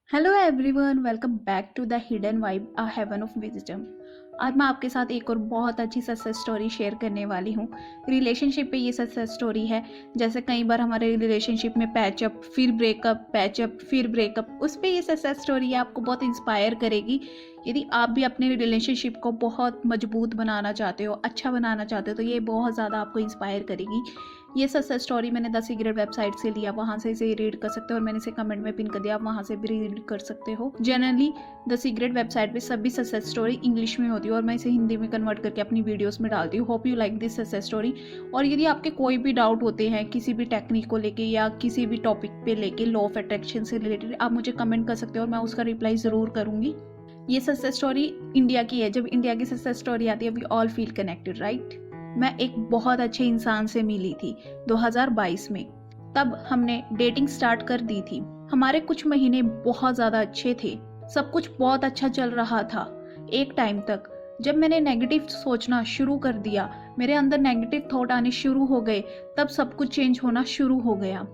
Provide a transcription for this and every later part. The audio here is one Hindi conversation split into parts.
Hello everyone, welcome back to the hidden vibe a haven of wisdom. आज मैं आपके साथ एक और बहुत अच्छी सक्सेस स्टोरी शेयर करने वाली हूँ। रिलेशनशिप पे ये सक्सेस स्टोरी है। जैसे कई बार हमारे रिलेशनशिप में पैचअप, फिर ब्रेकअप, पैचअप, फिर ब्रेकअप, उस पे ये सक्सेस स्टोरी आपको बहुत इंस्पायर करेगी। यदि आप भी अपने रिलेशनशिप को बहुत मजबूत बनाना चाहते हो, अच्छा बनाना चाहते हो, तो ये बहुत ज़्यादा आपको इंस्पायर करेगी। ये सक्सेस स्टोरी मैंने द सीक्रेट वेबसाइट से लिया, वहाँ से इसे रीड कर सकते हो और मैंने इसे कमेंट में पिन कर दिया, आप वहाँ से भी रीड कर सकते हो। जनरली द सीक्रेट वेबसाइट पे सभी सक्सेस स्टोरी इंग्लिश में होती है और मैं इसे हिंदी में कन्वर्ट करके अपनी वीडियोस में डालती हूँ। Hope you like this success story. और यदि आपके कोई भी डाउट होते हैं किसी भी टेक्निक को लेके या किसी भी टॉपिक पे लेके, लॉ ऑफ अट्रैक्शन से रिलेटेड, आप मुझे कमेंट कर सकते हो और मैं उसका रिप्लाई ज़रूर करूँगी। ये सक्सेस स्टोरी इंडिया की है। जब इंडिया की सक्सेस स्टोरी आती है, we all feel connected, right. मैं एक बहुत अच्छे इंसान से मिली थी 2022 में। तब हमने डेटिंग स्टार्ट कर दी थी। हमारे कुछ महीने बहुत ज़्यादा अच्छे थे, सब कुछ बहुत अच्छा चल रहा था। एक टाइम तक जब मैंने नेगेटिव सोचना शुरू कर दिया, मेरे अंदर नेगेटिव थॉट आने शुरू हो गए, तब सब कुछ चेंज होना शुरू हो गया।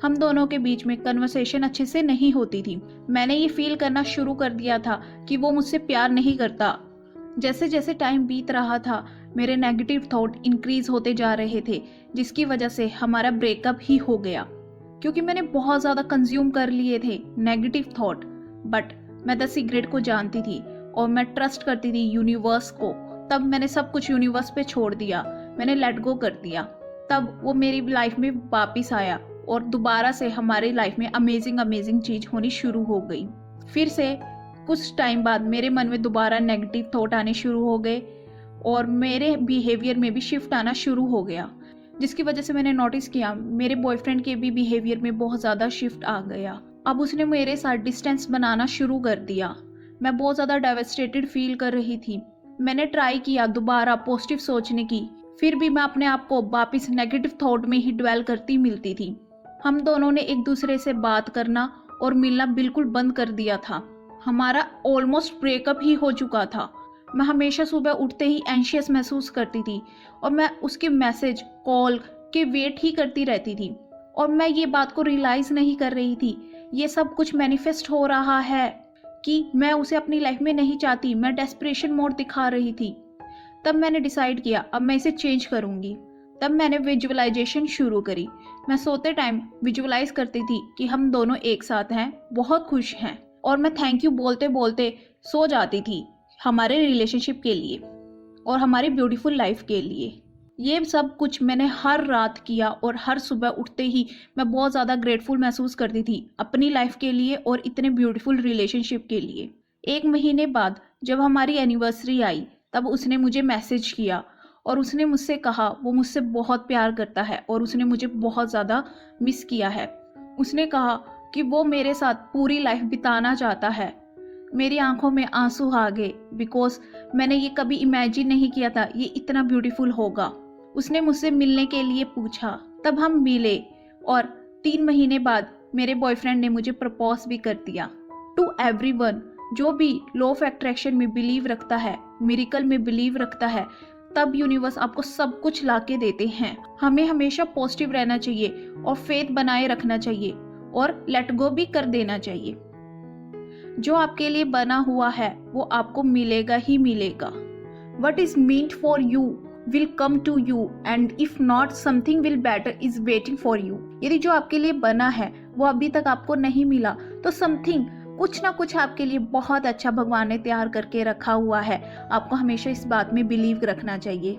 हम दोनों के बीच में कन्वर्सेशन अच्छे से नहीं होती थी। मैंने ये फील करना शुरू कर दिया था कि वो मुझसे प्यार नहीं करता। जैसे जैसे टाइम बीत रहा था, मेरे नेगेटिव थॉट इंक्रीज होते जा रहे थे, जिसकी वजह से हमारा ब्रेकअप ही हो गया। क्योंकि मैंने बहुत ज़्यादा कंज्यूम कर लिए थे नेगेटिव थॉट। बट मैं द सीक्रेट को जानती थी और मैं ट्रस्ट करती थी यूनिवर्स को। तब मैंने सब कुछ यूनिवर्स पे छोड़ दिया, मैंने लेट गो कर दिया। तब वो मेरी लाइफ में वापिस आया और दोबारा से हमारी लाइफ में अमेजिंग अमेजिंग चीज़ होनी शुरू हो गई। फिर से कुछ टाइम बाद मेरे मन में दोबारा नेगेटिव थॉट आने शुरू हो गए और मेरे बिहेवियर में भी शिफ्ट आना शुरू हो गया, जिसकी वजह से मैंने नोटिस किया मेरे बॉयफ्रेंड के भी बिहेवियर में बहुत ज़्यादा शिफ्ट आ गया। अब उसने मेरे साथ डिस्टेंस बनाना शुरू कर दिया। मैं बहुत ज़्यादा डेवास्टेटेड फील कर रही थी। मैंने ट्राई किया दोबारा पॉजिटिव सोचने की, फिर भी मैं अपने आप को वापस नेगेटिव थॉट में ही ड्वेल करती मिलती थी। हम दोनों ने एक दूसरे से बात करना और मिलना बिल्कुल बंद कर दिया था। हमारा ऑलमोस्ट ब्रेकअप ही हो चुका था। मैं हमेशा सुबह उठते ही एंशियस महसूस करती थी और मैं उसके मैसेज, कॉल के वेट ही करती रहती थी। और मैं ये बात को रियलाइज नहीं कर रही थी, ये सब कुछ मैनिफेस्ट हो रहा है कि मैं उसे अपनी लाइफ में नहीं चाहती। मैं डेस्परेशन मोड दिखा रही थी। तब मैंने डिसाइड किया अब मैं इसे चेंज करूंगी। तब मैंने विजुअलाइजेशन शुरू करी। मैं सोते टाइम विजुअलाइज करती थी कि हम दोनों एक साथ हैं, बहुत खुश हैं, और मैं थैंक यू बोलते बोलते सो जाती थी हमारे रिलेशनशिप के लिए और हमारी ब्यूटीफुल लाइफ के लिए। ये सब कुछ मैंने हर रात किया और हर सुबह उठते ही मैं बहुत ज़्यादा ग्रेटफुल महसूस करती थी अपनी लाइफ के लिए और इतने ब्यूटीफुल रिलेशनशिप के लिए। एक महीने बाद जब हमारी एनिवर्सरी आई, तब उसने मुझे मैसेज किया और उसने मुझसे कहा वो मुझसे बहुत प्यार करता है और उसने मुझे बहुत ज़्यादा मिस किया है। उसने कहा कि वो मेरे साथ पूरी लाइफ बिताना चाहता है। मेरी आंखों में आंसू आ गए, बिकॉज मैंने ये कभी इमेजिन नहीं किया था ये इतना ब्यूटीफुल होगा। उसने मुझसे मिलने के लिए पूछा, तब हम मिले और 3 महीने बाद मेरे बॉयफ्रेंड ने मुझे प्रपोज भी कर दिया। टू एवरीवन जो भी लॉ ऑफ अट्रैक्शन में बिलीव रखता है, मिरेकल में बिलीव रखता है, तब यूनिवर्स आपको सब कुछ ला के देते हैं। हमें हमेशा पॉजिटिव रहना चाहिए और फेथ बनाए रखना चाहिए और लेट गो भी कर देना चाहिए। जो आपके लिए बना हुआ है वो आपको मिलेगा ही मिलेगा। What is meant for you will come to you and if not something will better is waiting for you। यदि जो आपके लिए बना है वो अभी तक आपको नहीं मिला, तो समथिंग, कुछ ना कुछ आपके लिए बहुत अच्छा भगवान ने तैयार करके रखा हुआ है। आपको हमेशा इस बात में बिलीव रखना चाहिए।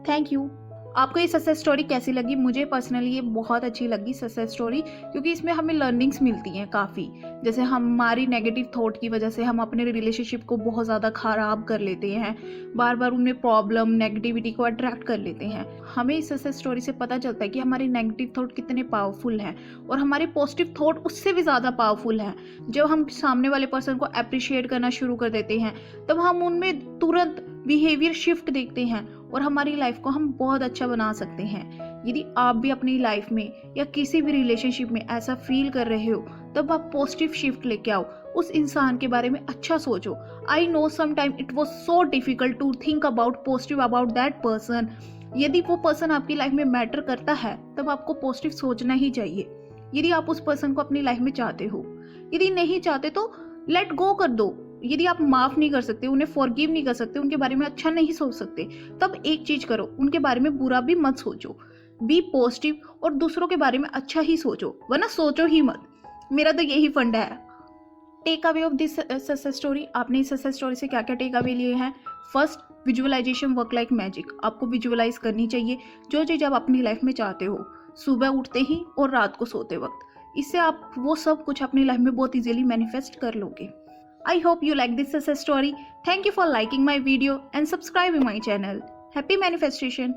Thank you. आपको ये सक्सेस स्टोरी कैसी लगी? मुझे पर्सनली ये बहुत अच्छी लगी सक्सेस स्टोरी, क्योंकि इसमें हमें लर्निंग्स मिलती हैं काफ़ी। जैसे हमारी नेगेटिव थॉट की वजह से हम अपने रिलेशनशिप को बहुत ज़्यादा ख़राब कर लेते हैं, बार बार उनमें प्रॉब्लम, नेगेटिविटी को अट्रैक्ट कर लेते हैं। हमें इस सक्सेस स्टोरी से पता चलता है कि हमारी नेगेटिव थॉट कितने पावरफुल हैं और हमारे पॉजिटिव थॉट उससे भी ज़्यादा पावरफुल हैं। जब हम सामने वाले पर्सन को अप्रिशिएट करना शुरू कर देते हैं, तब हम उनमें तुरंत बिहेवियर शिफ्ट देखते हैं और हमारी लाइफ को हम बहुत अच्छा बना सकते हैं। यदि आप भी अपनी लाइफ में या किसी भी रिलेशनशिप में ऐसा फील कर रहे हो, तब आप पॉजिटिव शिफ्ट लेके आओ, उस इंसान के बारे में अच्छा सोचो। I know sometime it was so difficult to think about positive about that person. यदि वो पर्सन आपकी लाइफ में मैटर करता है, तब आपको पॉजिटिव सोचना ही चाहिए। यदि आप उस पर्सन को अपनी लाइफ में चाहते हो, यदि नहीं चाहते तो लेट गो कर दो। यदि आप माफ नहीं कर सकते, उन्हें फॉरगिव नहीं कर सकते, उनके बारे में अच्छा नहीं सोच सकते, तब एक चीज करो, उनके बारे में बुरा भी मत सोचो। बी पॉजिटिव और दूसरों के बारे में अच्छा ही सोचो, वरना सोचो ही मत। मेरा तो यही फंडा है। Take away of this success story, आपने इस सक्सेस स्टोरी से क्या क्या टेक अवे लिए हैं? First, visualisation work like magic. आपको विजुअलाइज करनी चाहिए जो चीज़ आप अपनी लाइफ में चाहते हो, सुबह उठते ही और रात को सोते वक्त। इससे आप वो सब कुछ अपनी लाइफ में बहुत इजीली मैनिफेस्ट कर लोगे। I hope you like this success story. Thank you for liking my video and subscribing my channel. Happy manifestation.